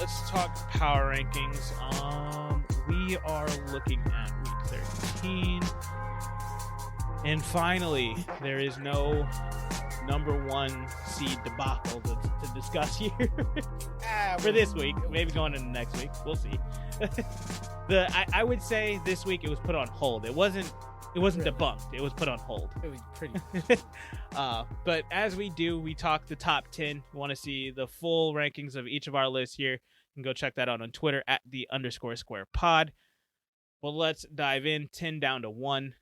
let's talk power rankings. We are looking at week 13. And finally, there is no number one seed debacle to discuss here for this week. Maybe going into next week. We'll see. I would say this week it was put on hold. It wasn't debunked. It was put on hold. It was pretty. But as we do, we talk the top 10. We want to see the full rankings of each of our lists here. You can go check that out on Twitter at @_square_pod. Well, let's dive in. 10 down to 1.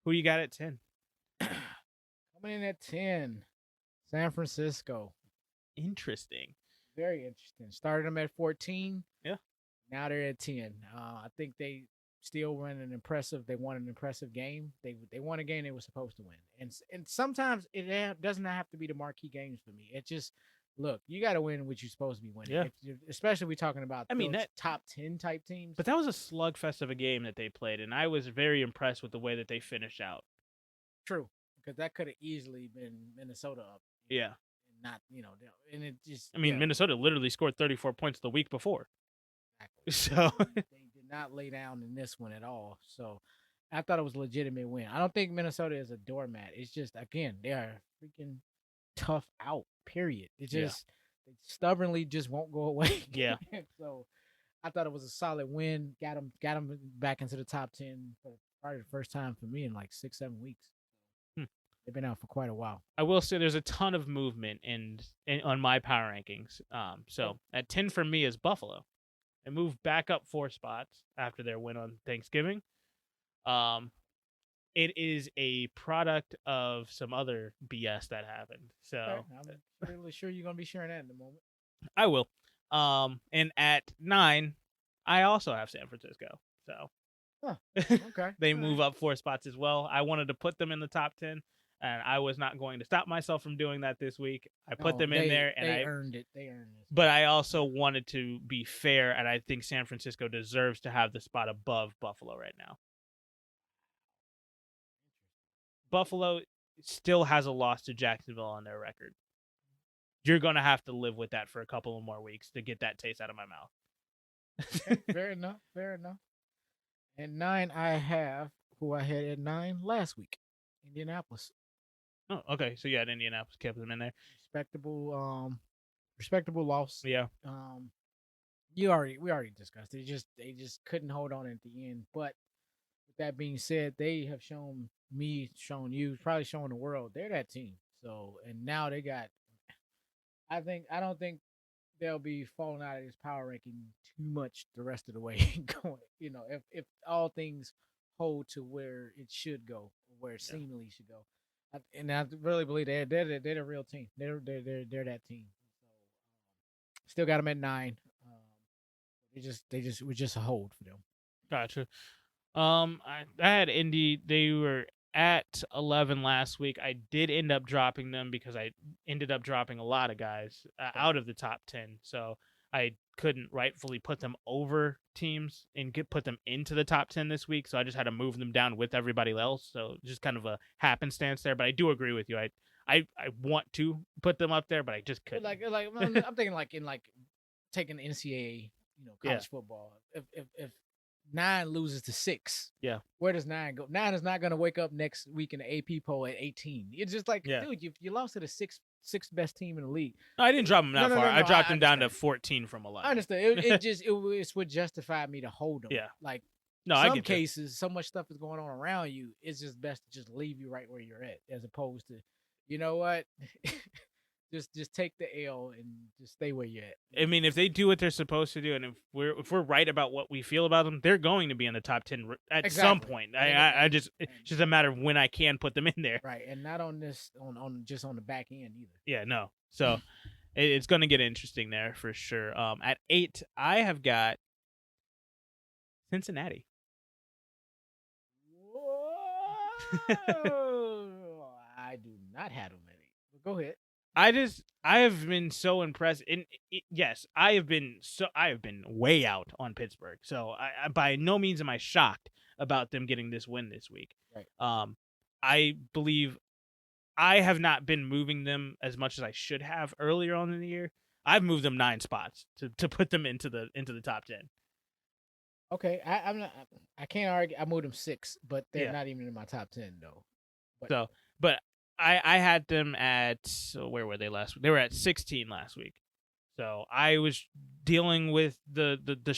Who you got at 10? Coming in at 10, San Francisco. Interesting. Very interesting. Started them at 14. Yeah. Now they're at 10. I think they still won an impressive game. They won a game they were supposed to win. And sometimes it doesn't have to be the marquee games for me. It just, look, you got to win what you're supposed to be winning. Yeah. Especially if we're talking about that top 10 type teams. But that was a slugfest of a game that they played, and I was very impressed with the way that they finished out. True, because that could have easily been Minnesota up. Yeah. And not, and it just. Minnesota literally scored 34 points the week before. Exactly. So they did not lay down in this one at all. So I thought it was a legitimate win. I don't think Minnesota is a doormat. It's just, again, they are freaking tough out, period. It just they stubbornly just won't go away. Yeah. So I thought it was a solid win. Got them back into the top 10 for probably the first time for me in like 6-7 weeks. They've been out for quite a while. I will say there's a ton of movement in on my power rankings. So at 10 for me is Buffalo. They moved back up 4 spots after their win on Thanksgiving. It is a product of some other BS that happened. So I'm really sure you're gonna be sharing that in a moment. I will. And at 9, I also have San Francisco. So okay. They move up 4 spots as well. I wanted to put them in the top 10, and I was not going to stop myself from doing that this week. I put them in there, and they earned it. They earned it. But I also wanted to be fair, and I think San Francisco deserves to have the spot above Buffalo right now. Buffalo still has a loss to Jacksonville on their record. You're going to have to live with that for a couple of more weeks to get that taste out of my mouth. Fair enough. At 9, I have who I had at 9 last week, Indianapolis. Oh, okay. So you had Indianapolis, kept them in there. Respectable loss. Yeah. We already discussed it. They just couldn't hold on at the end. But with that being said, they have shown you, probably shown the world they're that team. So, and now they got. I don't think they'll be falling out of this power ranking too much the rest of the way going. If all things hold to where it should go, where it seemingly should go. And I really believe they're the real team. They're that team. So, still got them at 9. They were just a hold for them. Gotcha. I had Indy. They were at 11 last week. I did end up dropping them because I ended up dropping a lot of guys out of the top 10. So I couldn't rightfully put them over teams and put them into the top 10 this week. So I just had to move them down with everybody else. So just kind of a happenstance there. But I do agree with you. I want to put them up there, but I just couldn't. I'm thinking in taking NCAA, college football. If 9 loses to 6, where does 9 go? 9 is not going to wake up next week in the AP poll at 18. It's just dude, you lost to the sixth best team in the league. No, I didn't drop them that far. I dropped them down to 14 from 11. I understand. It's what justified me to hold them. Yeah. Some cases, so much stuff is going on around you. It's just best to just leave you right where you're at, as opposed to, you know what? Just take the L and just stay where you're at. I mean, if they do what they're supposed to do, and if we're right about what we feel about them, they're going to be in the top 10 at some point. It's just a matter of when I can put them in there. Right, and not on this on just on the back end either. Yeah, no. So it's going to get interesting there for sure. At 8, I have got Cincinnati. Whoa! I do not have them at 8. But go ahead. I have been so impressed. Yes, I have been way out on Pittsburgh. So I by no means am I shocked about them getting this win this week. Right. I believe I have not been moving them as much as I should have earlier on in the year. I've moved them 9 spots to put them into the top 10. Okay, I'm not. I can't argue. I moved them 6, but they're Yeah. not even in my top 10 though. So, but I had them at, so where were they last week? They were at 16 last week. So I was dealing with the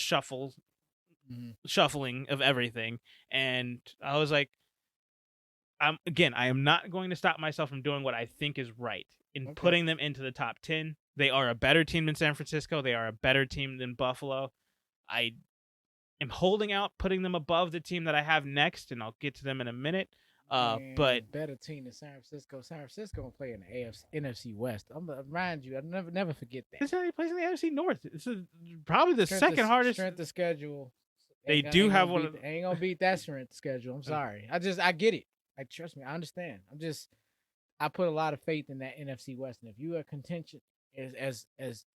shuffling of everything, and I was like, I am not going to stop myself from doing what I think is right in putting them into the top 10. They are a better team than San Francisco. They are a better team than Buffalo. I am holding out, putting them above the team that I have next, and I'll get to them in a minute. But better team than San Francisco. San Francisco play in the NFC West. I'm gonna remind you. I never forget that. Cincinnati plays in the NFC North. This is probably the second hardest strength of schedule. They do have one. Ain't gonna beat that strength schedule. I'm sorry. I get it. Trust me. I understand. I put a lot of faith in that NFC West, and if you are contention as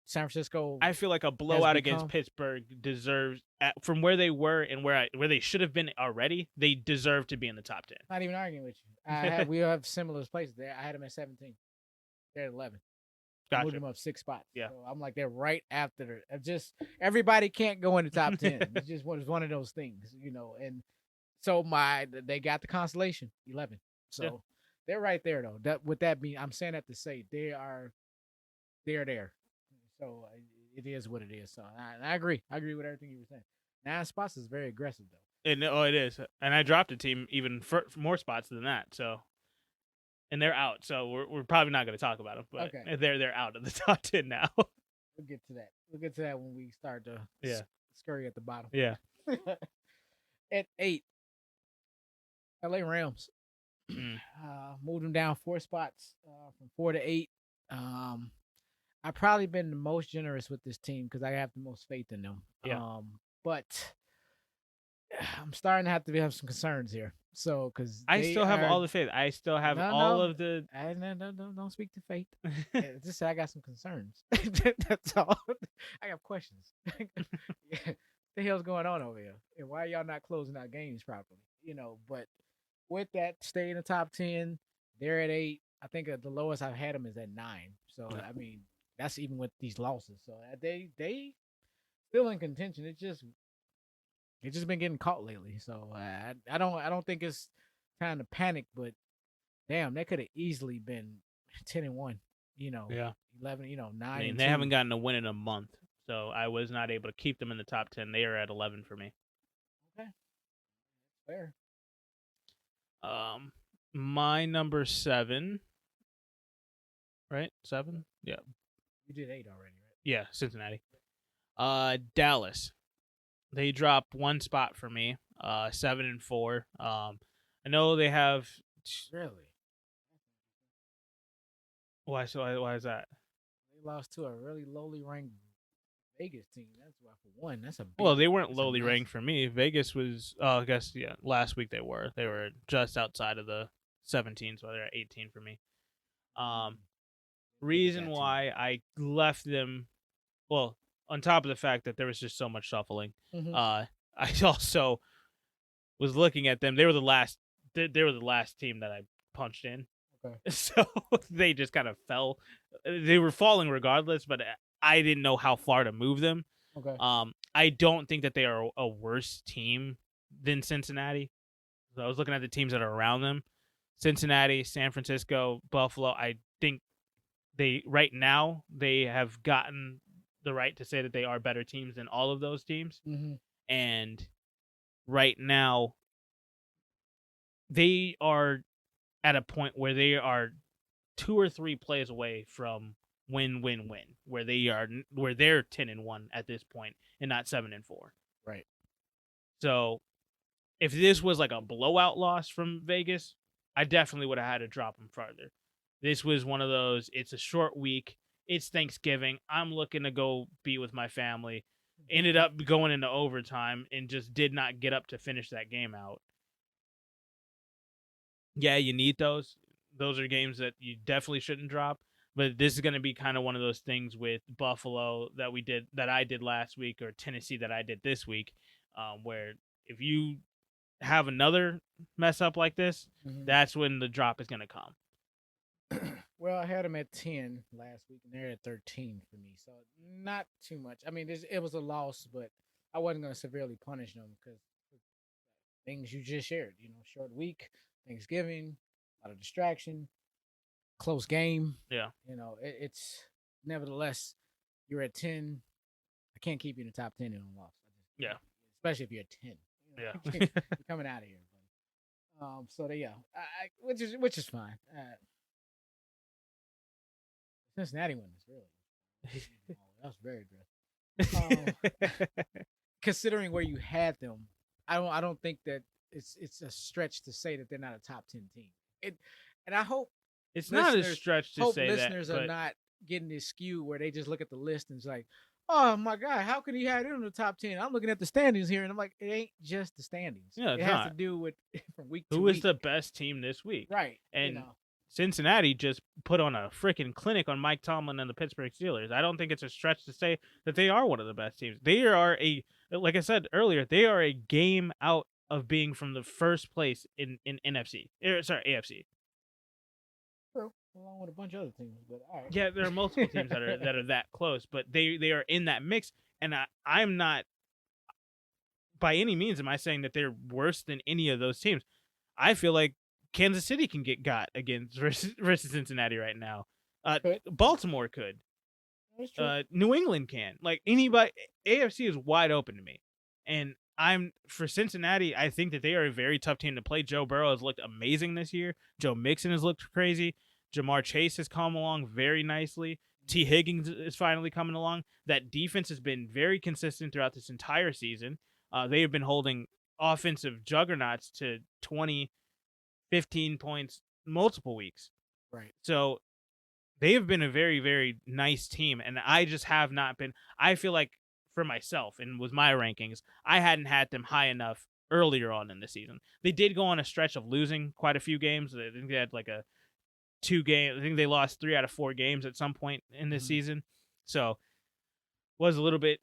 San Francisco, I feel like a blowout against Pittsburgh deserves, from where they were and where they should have been already. They deserve to be in the top 10. Not even arguing with you. We have similar places there. I had them at 17. They're at 11. Gotcha. Moved them up 6 spots. Yeah. So I'm like, they're right after. Just everybody can't go in the top 10. It's just one of those things, And so they got the consolation 11. So they're right there though. With that being, I'm saying that to say they're there. So it is what it is. So I agree. I agree with everything you were saying. 9 spots is very aggressive though. And it is. And I dropped a team even for more spots than that. So. And they're out, so we're probably not going to talk about them. But they're out of the top 10 now. We'll get to that. We'll get to that when we start to scurry at the bottom. Yeah. At 8, LA Rams. Moved them down 4 spots from 4 to 8. I've probably been the most generous with this team because I have the most faith in them. Yeah. But I'm starting to have some concerns here. So, because I still have all the faith. I still have all of the. Don't speak to faith. Just say I got some concerns. That's all. I got questions. What the hell's going on over here? And why are y'all not closing out games properly? But with that, stay in the top 10. They're at 8. I think the lowest I've had them is at 9. So I mean, that's even with these losses. So they still in contention. It's just been getting caught lately. So I don't think it's time to panic. But damn, they could have easily been 10-1. 11. 9. I mean, they haven't gotten a win in a month, so I was not able to keep them in the top 10. They are at 11 for me. Okay, fair. My number 7. Right, 7. Yeah. You did 8 already, right? Yeah, Cincinnati. Dallas. They dropped 1 spot for me. 7-4. I know they have. Really? Why is that? They lost to a really lowly ranked Vegas team. That's why for one. That's a big, well. They weren't lowly ranked for me. Vegas was. I guess last week they were. They were just outside of the 17, so they're at 18 for me. Reason why I left them. Well, on top of the fact that there was just so much shuffling, I also was looking at them. They were the last. They were the last team that I punched in. Okay. So they just kind of fell. They were falling regardless, but I didn't know how far to move them. Okay. I don't think that they are a worse team than Cincinnati. So I was looking at the teams that are around them: Cincinnati, San Francisco, Buffalo. I think right now they have gotten the right to say that they are better teams than all of those teams. Mm-hmm. And right now they are at a point where they are 2 or 3 plays away from win, where they're 10-1 at this point and not 7-4. Right. So if this was like a blowout loss from Vegas, I definitely would have had to drop them farther. This was one of those, it's a short week. It's Thanksgiving. I'm looking to go be with my family. Ended up going into overtime and just did not get up to finish that game out. Yeah, you need those. Those are games that you definitely shouldn't drop. But this is going to be kind of one of those things with Buffalo that I did last week, or Tennessee that I did this week, where if you have another mess up like this, that's when the drop is going to come. Well, I had them at 10 last week, and they're at 13 for me. me, so not too much. I mean, it was a loss, but I wasn't going to severely punish them because things you just shared. Short week, Thanksgiving, a lot of distraction, close game. Yeah. It's nevertheless you're at 10. I can't keep you in the top 10 in a loss. Yeah. Especially if you're at 10. Yeah. You're coming out of here. So yeah, which is fine. Cincinnati won this really. That was very aggressive. Considering where you had them, I don't think that it's a stretch to say that they're not a top 10 team. And I hope it's not a stretch to say that. Listeners are not getting this skew where they just look at the list and it's like, oh my God, how could he have it in the top 10? I'm looking at the standings here and I'm like, it ain't just the standings. Yeah, it has to do with from week to week. Who is the best team this week? Right. And Cincinnati just put on a freaking clinic on Mike Tomlin and the Pittsburgh Steelers. I don't think it's a stretch to say that they are one of the best teams. They are like I said earlier, they are a game out of being from the first place in AFC. True. Along with a bunch of other teams, but all right. Yeah, there are multiple teams that are that close, but they are in that mix. And I'm not by any means am I saying that they're worse than any of those teams. I feel like Kansas City can get got against versus Cincinnati right now. Baltimore could. That's true. New England can. Like anybody, AFC is wide open to me. And for Cincinnati, I think that they are a very tough team to play. Joe Burrow has looked amazing this year. Joe Mixon has looked crazy. Jamar Chase has come along very nicely. T. Higgins is finally coming along. That defense has been very consistent throughout this entire season. They have been holding offensive juggernauts to 20, 15 points multiple weeks. Right. So they have been a very, very nice team. And I just have not been. I feel like for myself and with my rankings, I hadn't had them high enough earlier on in the season. They did go on a stretch of losing quite a few games. I think they had like a 2-game. I think they lost 3 out of 4 games at some point in this season. So was a little bit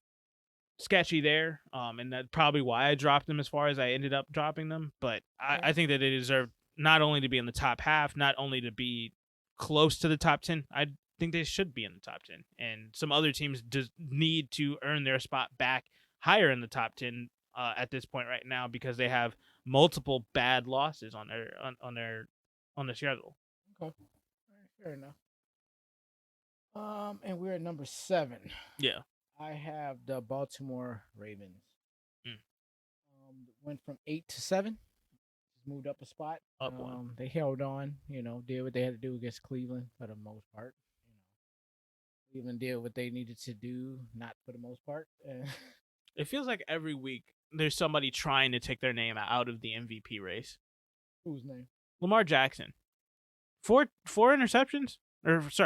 sketchy there. And that's probably why I dropped them as far as I ended up dropping them. But I think that they deserve not only to be in the top half, not only to be close to the top 10. I think they should be in the top 10. And some other teams just need to earn their spot back higher in the top 10 at this point right now because they have multiple bad losses on their schedule. Okay. Fair enough. And we're at number 7. Yeah. I have the Baltimore Ravens. Went from 8 to 7. Just moved up a spot. Up one. They held on, did what they had to do against Cleveland for the most part. Cleveland did what they needed to do, not for the most part. It feels like every week there's somebody trying to take their name out of the MVP race. Whose name? Lamar Jackson. 4 interceptions?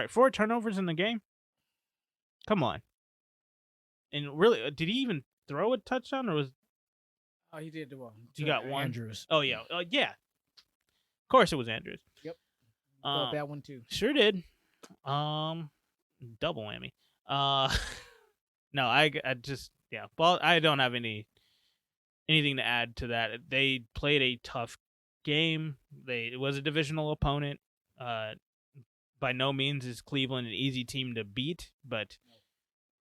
4 turnovers in the game? Come on. And really, did he even throw a touchdown or was... Oh, he did the one. He got one? Andrews. Oh, yeah. Yeah. Of course it was Andrews. Yep. Got that one too. Sure did. Double whammy. No, I just... Yeah. Well, I don't have anything to add to that. They played a tough game. It was a divisional opponent. By no means is Cleveland an easy team to beat, but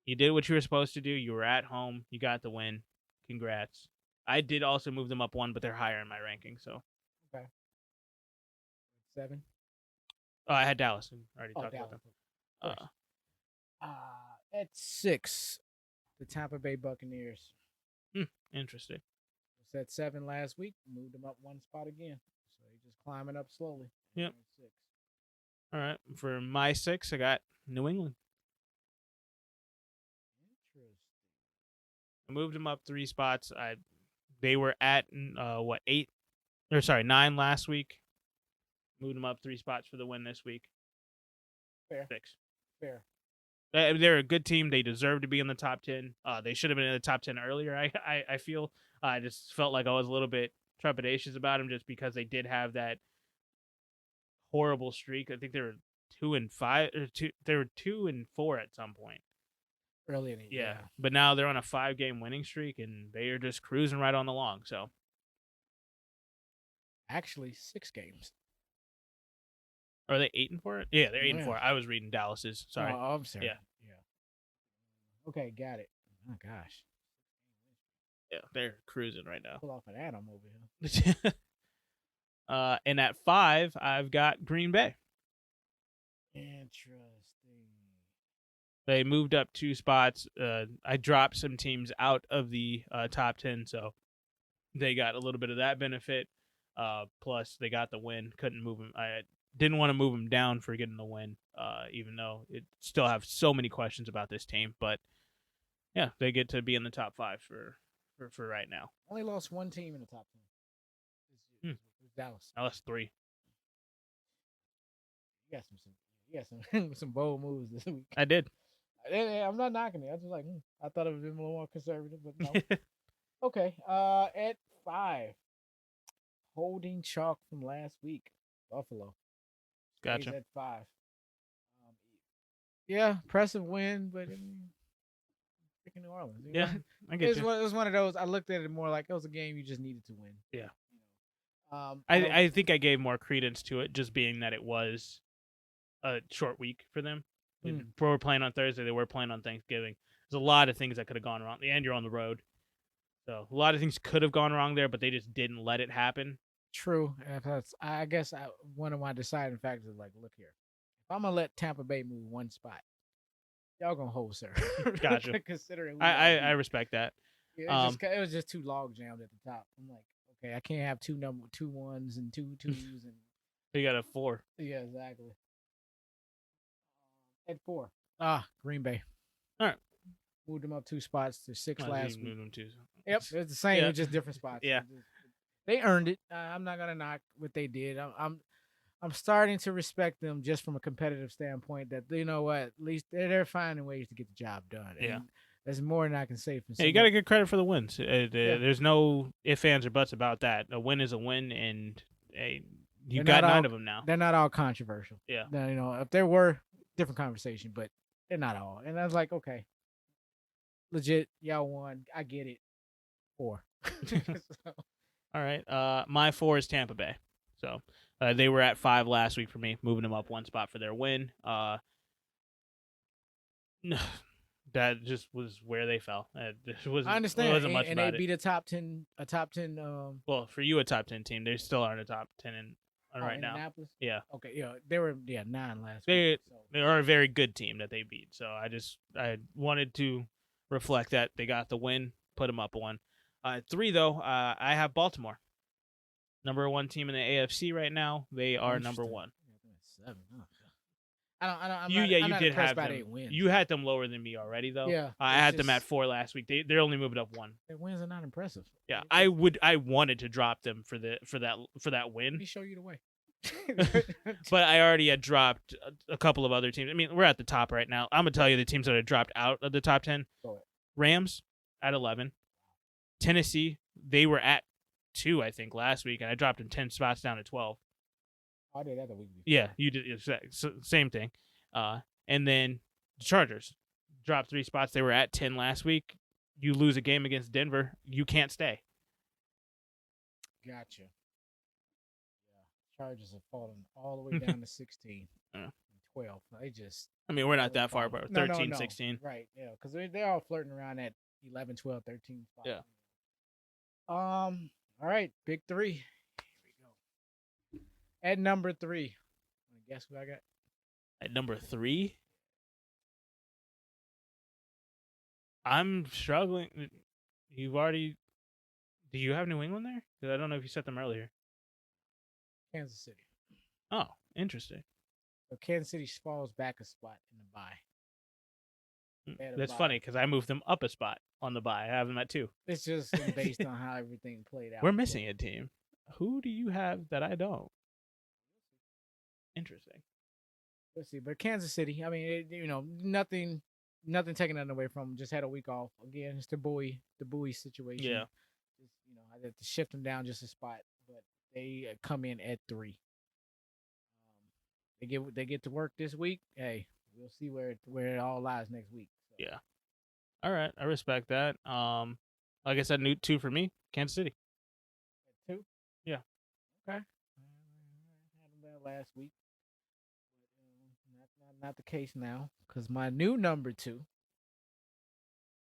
you did what you were supposed to do. You were at home. You got the win. Congrats. I did also move them up 1, but they're higher in my ranking. So okay. 7. I had Dallas. I already talked about them. At 6, the Tampa Bay Buccaneers. Interesting. Was at 7 last week. Moved them up 1 spot again. So they're just climbing up slowly. Yep. All right. For my 6, I got New England. Interesting. I moved them up 3 spots. They were at 9 last week. Moved them up 3 spots for the win this week. Fair. 6. Fair. They're a good team. They deserve to be in the top 10. They should have been in the top 10 earlier. I feel. I just felt like I was a little bit trepidatious about them just because they did have that horrible streak. I think they were 2-5 or 2. They were 2-4 at some point. Early in the year. Yeah, but now they're on a 5-game winning streak and they are just cruising right on the long. So actually 6 games. Are they 8-4? Yeah, they're 8-4. I was reading Dallas's. Sorry. Oh, I'm sorry. Yeah. Okay, got it. Oh gosh, Yeah, they're cruising right now. pull off an Adam over here. And at 5, I've got Green Bay. Interesting. They moved up 2 spots. I dropped some teams out of the top 10, so they got a little bit of that benefit. Plus, they got the win. Couldn't move them. I didn't want to move them down for getting the win, even though it still have so many questions about this team. But yeah, they get to be in the top 5 for right now. Only lost one team in the top 10. It's Dallas. I lost 3. You got some bold moves this week. I did. I'm not knocking it. I was just like, I thought it would be a little more conservative, but no. Okay. At 5, holding chalk from last week, Buffalo. Gotcha. At 5. Yeah, impressive win, but freaking New Orleans. Yeah, I get you. It was one of those. I looked at it more like it was a game you just needed to win. Yeah. I think I gave more credence to it, just being that it was a short week for them. They were playing on Thursday. They were playing on Thanksgiving. There's a lot of things that could have gone wrong. And you're on the road. So a lot of things could have gone wrong there, but they just didn't let it happen. True. I guess one of my deciding factors is like, look here. If I'm going to let Tampa Bay move one spot, y'all going to hold, sir. Gotcha. Considering I respect that. Yeah, it was just too log jammed at the top. I'm like, okay, I can't have two 1s and 2 2s. And you got a 4. Yeah, exactly. At 4. Green Bay. All right. Moved them up 2 spots to 6 last week. Moved them too. Yep, it's the same. It's just different spots. Yeah. They earned it. I'm not gonna knock what they did. I'm starting to respect them just from a competitive standpoint. That you know what, at least they're finding ways to get the job done. Yeah, and there's more than I can say. You got to get credit for the wins. There's no ifs, ands, or buts about that. A win is a win, and you got 9 of them now. They're not all controversial. Yeah, now, if there were, different conversation, but they're not all. And I was like, okay, legit, y'all won. I get it. 4. So. All right. My 4 is Tampa Bay. So they were at 5 last week for me, moving them up 1 spot for their win. That just was where they fell. I understand. It wasn't much and about they beat a top 10. Well, for you, a top 10 team. They still aren't a top 10 right now. Indianapolis? Yeah. Okay. Yeah, they were 9 last week. So. They are a very good team that they beat. So I wanted to reflect that they got the win, put them up 1. 3 though, I have Baltimore, number 1 team in the AFC right now. They are number 1. 7. I'm you not did have by them. 8 wins. You had them lower than me already though. Yeah, I had them at 4 last week. They're only moved up 1. Their wins are not impressive. Yeah, I wanted to drop them for that win. Let me show you the way. But I already had dropped a couple of other teams. I mean, we're at the top right now. I'm gonna tell you the teams that have dropped out of the top 10. Rams at 11. Tennessee, they were at 2, I think, last week, and I dropped them 10 spots down to 12. I did that the week before. Yeah, you did. Same thing. And then the Chargers dropped 3 spots. They were at 10 last week. You lose a game against Denver, you can't stay. Gotcha. Yeah, Chargers have fallen all the way down to 16. 12. They just. I mean, we're not that far, but 13, 16. Right, yeah, because they're all flirting around at 11, 12, 13 spots. Yeah. All right, big 3. Here we go. At number 3, guess who I got? At number 3, I'm struggling. Do you have New England there? Because I don't know if you set them earlier. Kansas City. Oh, interesting. So Kansas City falls back a spot in the bye. That's funny because I moved them up a spot on the bye. I have them at 2. It's just based on how everything played out. We're missing a team. Who do you have that I don't? Interesting. Let's see, but Kansas City. I mean, nothing taking that away from them. Just had a week off. Again, it's the Bowie situation. Yeah. Just, I had to shift them down just a spot, but they come in at 3. They get to work this week. Hey, we'll see where it all lies next week. So. Yeah. All right, I respect that. Like I said, 2 for me, Kansas City. 2. Yeah. Okay. I had them there last week. But, not the case now, because my new number 2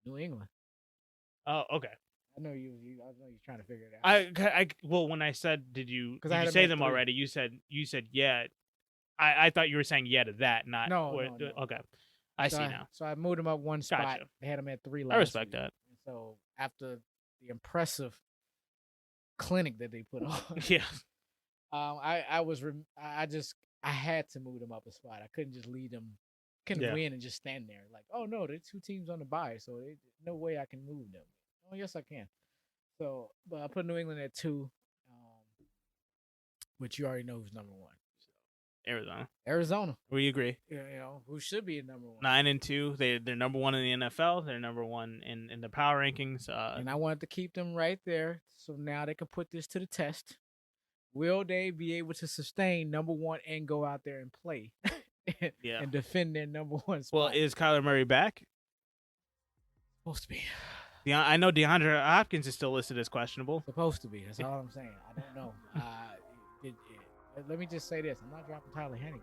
New England. Oh, okay. I know you. I know you're trying to figure it out. Well, when I said, did you 'Cause I had 'em say at them 3. already? You said yeah. I thought you were saying yeah to that, not No, what. no, no. Okay, I see now. So I moved them up one spot. Gotcha. They had them at 3 I last respect week. that. And so after the impressive clinic that they put on, Yeah. I had to move them up a spot. I couldn't just lead them, couldn't win and just stand there like, oh no, there's 2 teams on the bye, so no way I can move them. Oh yes, I can. So, but I put New England at 2, which you already know who's number 1. Arizona. We agree. Who should be at number 1. 9-2. They're number 1 in the NFL. They're number 1 in the power rankings. And I wanted to keep them right there, so now they can put this to the test. Will they be able to sustain number 1 and go out there and play and defend their number 1 spot? Well, is Kyler Murray back? Supposed to be. I know DeAndre Hopkins is still listed as questionable. Supposed to be. That's all I'm saying. I don't know. Let me just say this: I'm not dropping Tyler Hannigan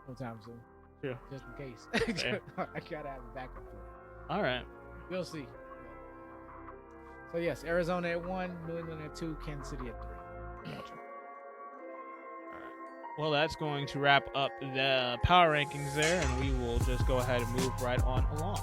no time soon. Sure. Just in case. I gotta have a backup for it. All right. We'll see. So yes, Arizona at 1, New England at 2, Kansas City at 3. Gotcha. Well, that's going to wrap up the power rankings there, and we will just go ahead and move right on along.